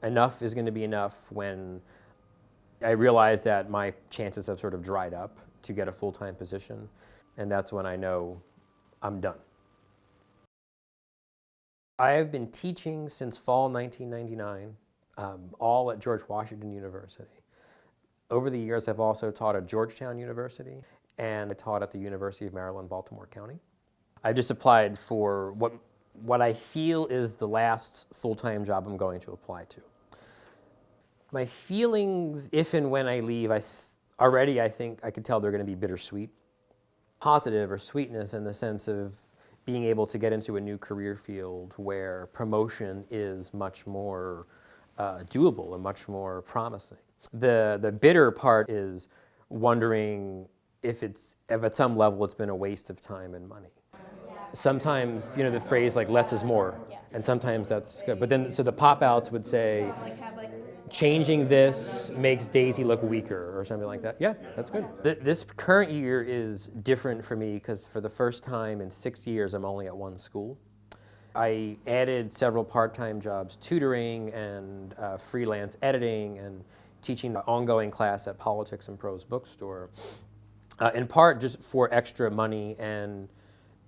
enough is going to be enough when I realize that my chances have sort of dried up to get a full-time position, and that's when I know I'm done. I have been teaching since fall 1999, all at George Washington University. Over the years, I've also taught at Georgetown University, and I taught at the University of Maryland, Baltimore County. I just applied for what I feel is the last full-time job I'm going to apply to. My feelings, if and when I leave, already I think I could tell they're going to be bittersweet. Positive or sweetness in the sense of being able to get into a new career field where promotion is much more doable and much more promising. The bitter part is wondering if at some level it's been a waste of time and money. Sometimes, the phrase like less is more, and sometimes that's good. But then, so the pop-outs would say, changing this makes Daisy look weaker or something like that. Yeah, that's good. This current year is different for me because for the first time in 6 years, I'm only at one school. I added several part-time jobs, tutoring and freelance editing and teaching the ongoing class at Politics and Prose Bookstore, in part just for extra money and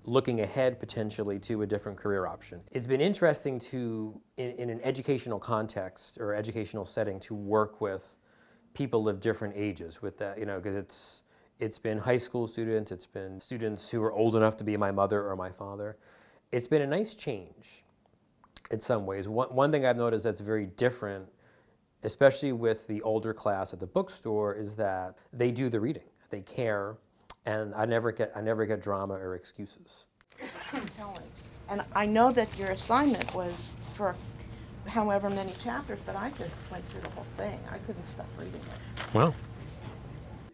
looking ahead potentially to a different career option. It's been interesting to, in an educational context or educational setting, to work with people of different ages with that, because it's been high school students, it's been students who are old enough to be my mother or my father. It's been a nice change in some ways. One thing I've noticed that's very different, especially with the older class at the bookstore, is that they do the reading, they care, and I never get drama or excuses. And I know that your assignment was for however many chapters, but I just went through the whole thing. I couldn't stop reading it. Wow.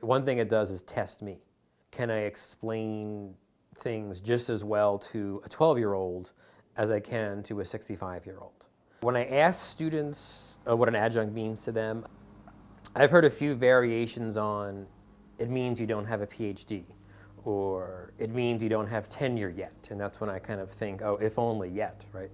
One thing it does is test me. Can I explain things just as well to a 12-year-old as I can to a 65-year-old? When I ask students what an adjunct means to them, I've heard a few variations on, it means you don't have a PhD, or it means you don't have tenure yet. And that's when I kind of think, oh, if only yet, right?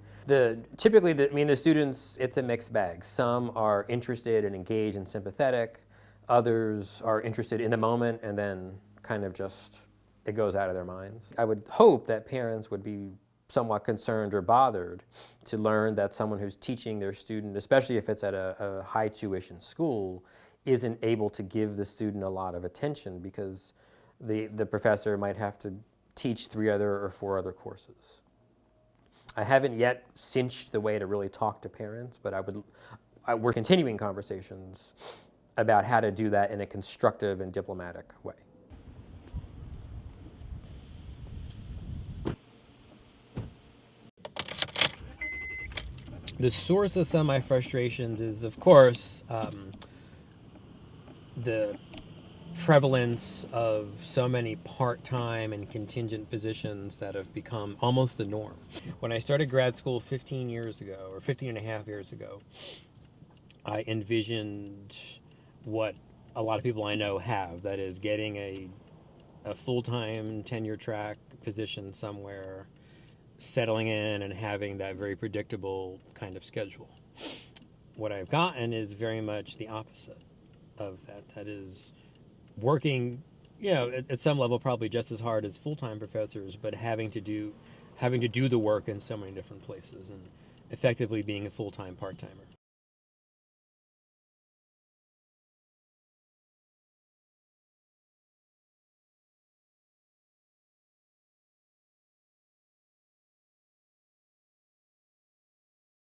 Typically, the students, it's a mixed bag. Some are interested and engaged and sympathetic. Others are interested in the moment and then kind of just, it goes out of their minds. I would hope that parents would be somewhat concerned or bothered to learn that someone who's teaching their student, especially if it's at a high tuition school, isn't able to give the student a lot of attention because the professor might have to teach 3 or 4 other courses. I haven't yet cinched the way to really talk to parents, but we're continuing conversations about how to do that in a constructive and diplomatic way. The source of some of my frustrations is, of course, the prevalence of so many part-time and contingent positions that have become almost the norm. When I started grad school 15 years ago, or 15 and a half years ago, I envisioned what a lot of people I know have, that is getting a full-time tenure-track position somewhere, settling in and having that very predictable kind of schedule. What I've gotten is very much the opposite of that. That is working, at some level probably just as hard as full-time professors, but having to do the work in so many different places and effectively being a full-time part-timer.